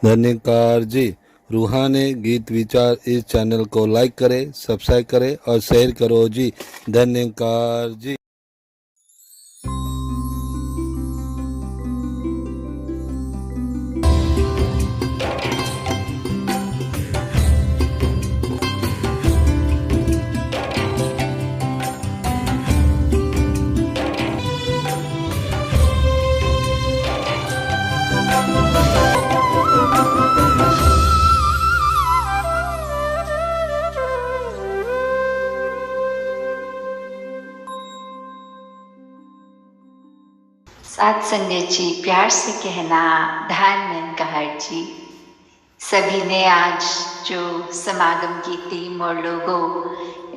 धन्यकार जी। रूहानी गीत विचार इस चैनल को लाइक करें, सब्सक्राइब करें और शेयर करो जी। धन्यकार जी। साथ संगत जी, प्यार से कहना धन कहर जी। सभी ने आज जो समागम की टीम और लोगों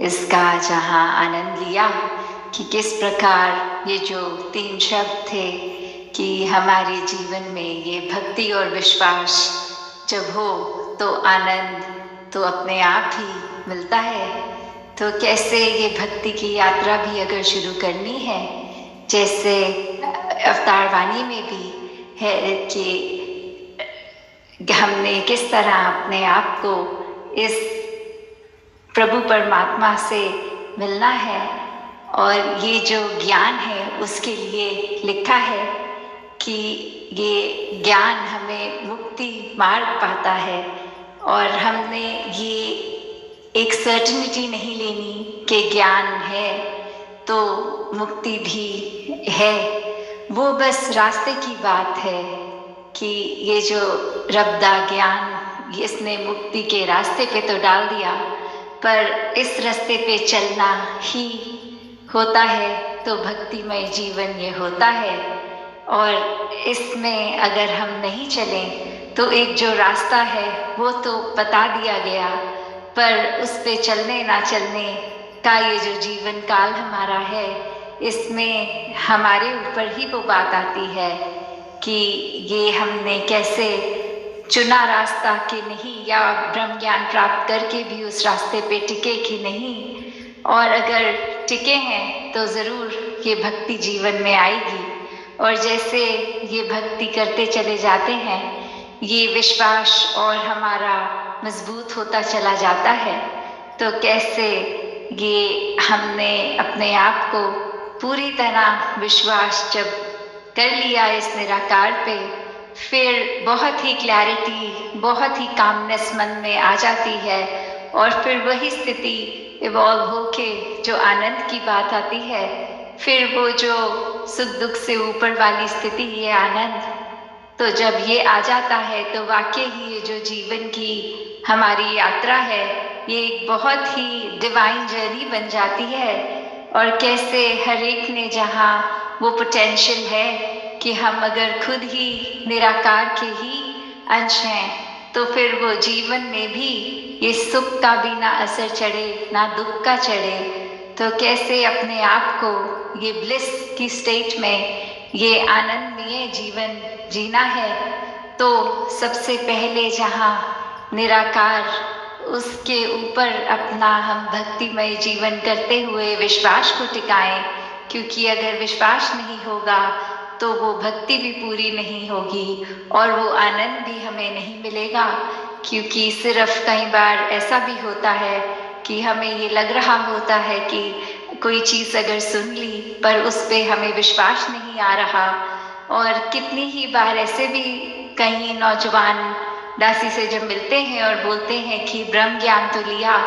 इसका जहां आनंद लिया कि किस प्रकार ये जो 3 शब्द थे कि हमारे जीवन में ये भक्ति और विश्वास जब हो तो आनंद तो अपने आप ही मिलता है। तो कैसे ये भक्ति की यात्रा भी अगर शुरू करनी है, जैसे अवतार वाणी में भी है कि हमने किस तरह अपने आप को इस प्रभु परमात्मा से मिलना है, और ये जो ज्ञान है उसके लिए लिखा है कि ये ज्ञान हमें मुक्ति मार्ग पाता है। और हमने ये एक सर्टेनिटी नहीं लेनी कि ज्ञान है तो मुक्ति भी है, वो बस रास्ते की बात है कि ये जो रब्दा ज्ञान इसने मुक्ति के रास्ते पे तो डाल दिया, पर इस रास्ते पे चलना ही होता है तो भक्तिमय जीवन ये होता है। और इसमें अगर हम नहीं चलें तो एक जो रास्ता है वो तो बता दिया गया, पर उस पे चलने ना चलने का ये जो जीवन काल हमारा है, इसमें हमारे ऊपर ही वो बात आती है कि ये हमने कैसे चुना रास्ता कि नहीं, या ब्रह्म ज्ञान प्राप्त करके भी उस रास्ते पे टिके कि नहीं। और अगर टिके हैं तो ज़रूर ये भक्ति जीवन में आएगी। और जैसे ये भक्ति करते चले जाते हैं, ये विश्वास और हमारा मजबूत होता चला जाता है। तो कैसे ये हमने अपने आप को पूरी तरह विश्वास जब कर लिया इस निराकार पे, फिर बहुत ही क्लैरिटी, बहुत ही कामनेस मन में आ जाती है। और फिर वही स्थिति इवॉल्व होके जो आनंद की बात आती है, फिर वो जो सुख दुख से ऊपर वाली स्थिति, ये आनंद, तो जब ये आ जाता है तो वाकई ही ये जो जीवन की हमारी यात्रा है, ये एक बहुत ही डिवाइन जर्नी बन जाती है। और कैसे हर एक ने जहाँ वो पोटेंशियल है कि हम अगर खुद ही निराकार के ही अंश हैं, तो फिर वो जीवन में भी ये सुख का भी ना असर चढ़े ना दुख का चढ़े। तो कैसे अपने आप को ये ब्लिस की स्टेट में, ये आनंदमय जीवन जीना है, तो सबसे पहले जहाँ निराकार उसके ऊपर अपना हम भक्तिमय जीवन करते हुए विश्वास को टिकाएं। क्योंकि अगर विश्वास नहीं होगा तो वो भक्ति भी पूरी नहीं होगी और वो आनंद भी हमें नहीं मिलेगा। क्योंकि सिर्फ कई बार ऐसा भी होता है कि हमें ये लग रहा होता है कि कोई चीज़ अगर सुन ली पर उस पे हमें विश्वास नहीं आ रहा। और कितनी ही बार ऐसे भी कई नौजवान दासी से जब मिलते हैं और बोलते हैं कि ब्रह्म ज्ञान तो लिया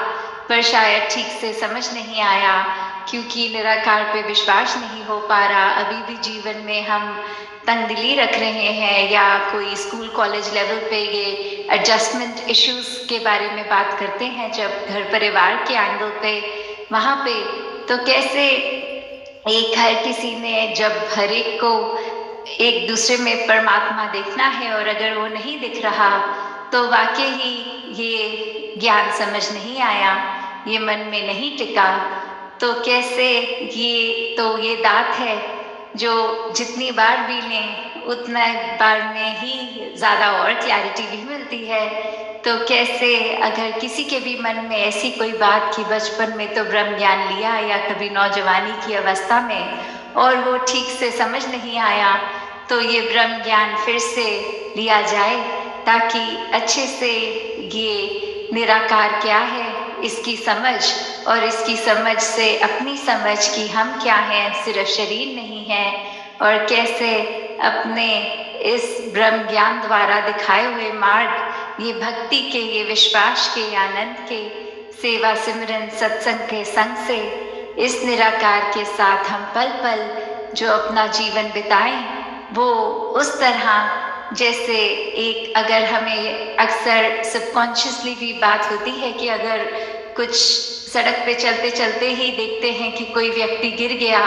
पर शायद ठीक से समझ नहीं आया, क्योंकि निराकार पे विश्वास नहीं हो पा रहा। अभी भी जीवन में हम तंगदिली रख रहे हैं, या कोई स्कूल कॉलेज लेवल पे ये एडजस्टमेंट इश्यूज के बारे में बात करते हैं जब घर परिवार के एंगल पे, वहाँ पे तो कैसे एक हर किसी ने जब हर एक को एक दूसरे में परमात्मा देखना है, और अगर वो नहीं दिख रहा तो वाकई ही ये ज्ञान समझ नहीं आया, ये मन में नहीं टिका। तो कैसे ये दात है जो जितनी बार भी लें उतना बार में ही ज़्यादा और क्लैरिटी भी मिलती है। तो कैसे अगर किसी के भी मन में ऐसी कोई बात कि बचपन में तो ब्रह्म ज्ञान लिया या कभी नौजवानी की अवस्था में और वो ठीक से समझ नहीं आया, तो ये ब्रह्म ज्ञान फिर से लिया जाए ताकि अच्छे से ये निराकार क्या है इसकी समझ, और इसकी समझ से अपनी समझ कि हम क्या हैं, सिर्फ शरीर नहीं है, और कैसे अपने इस ब्रह्म ज्ञान द्वारा दिखाए हुए मार्ग, ये भक्ति के, ये विश्वास के, आनंद के, सेवा सिमरन सत्संग के संग से इस निराकार के साथ हम पल पल जो अपना जीवन बिताएं, वो उस तरह जैसे एक, अगर हमें अक्सर सबकॉन्शियसली भी बात होती है कि अगर कुछ सड़क पे चलते चलते ही देखते हैं कि कोई व्यक्ति गिर गया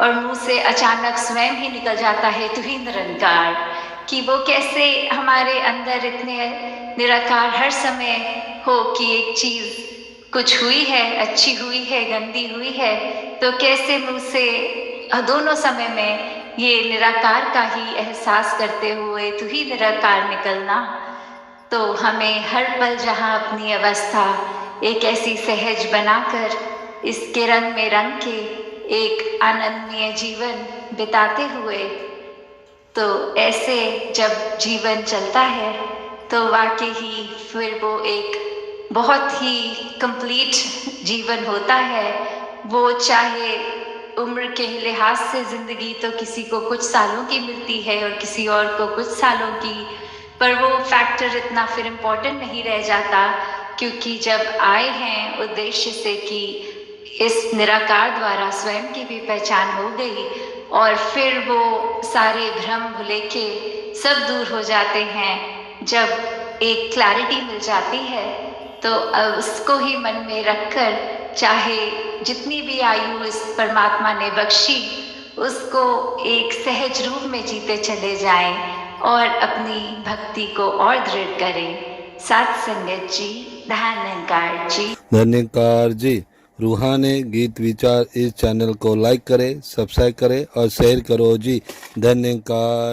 और मुंह से अचानक स्वयं ही निकल जाता है तू ही निरंकार, कि वो कैसे हमारे अंदर इतने निराकार हर समय हो कि एक चीज कुछ हुई है, अच्छी हुई है, गंदी हुई है, तो कैसे मुंह से दोनों समय में ये निराकार का ही एहसास करते हुए तू ही निराकार निकलना। तो हमें हर पल जहाँ अपनी अवस्था एक ऐसी सहज बनाकर इसके रंग में रंग के एक आनंदमय जीवन बिताते हुए, तो ऐसे जब जीवन चलता है तो वाकई ही फिर वो एक बहुत ही कंप्लीट जीवन होता है। वो चाहे उम्र के लिहाज से जिंदगी तो किसी को कुछ सालों की मिलती है और किसी और को कुछ सालों की, पर वो फैक्टर इतना फिर इम्पोर्टेंट नहीं रह जाता, क्योंकि जब आए हैं उद्देश्य से कि इस निराकार द्वारा स्वयं की भी पहचान हो गई और फिर वो सारे भ्रम भुलेखे सब दूर हो जाते हैं। जब एक क्लैरिटी मिल जाती है तो उसको ही मन में रखकर, चाहे जितनी भी आयु इस परमात्मा ने बख्शी, उसको एक सहज रूप में जीते चले जाएं और अपनी भक्ति को और दृढ़ करें। साथ संगत जी, धन्यकार जी। धन्यकार जी। रूहानी गीत विचार इस चैनल को लाइक करें, सब्सक्राइब करें और शेयर करो जी। धन्यकार।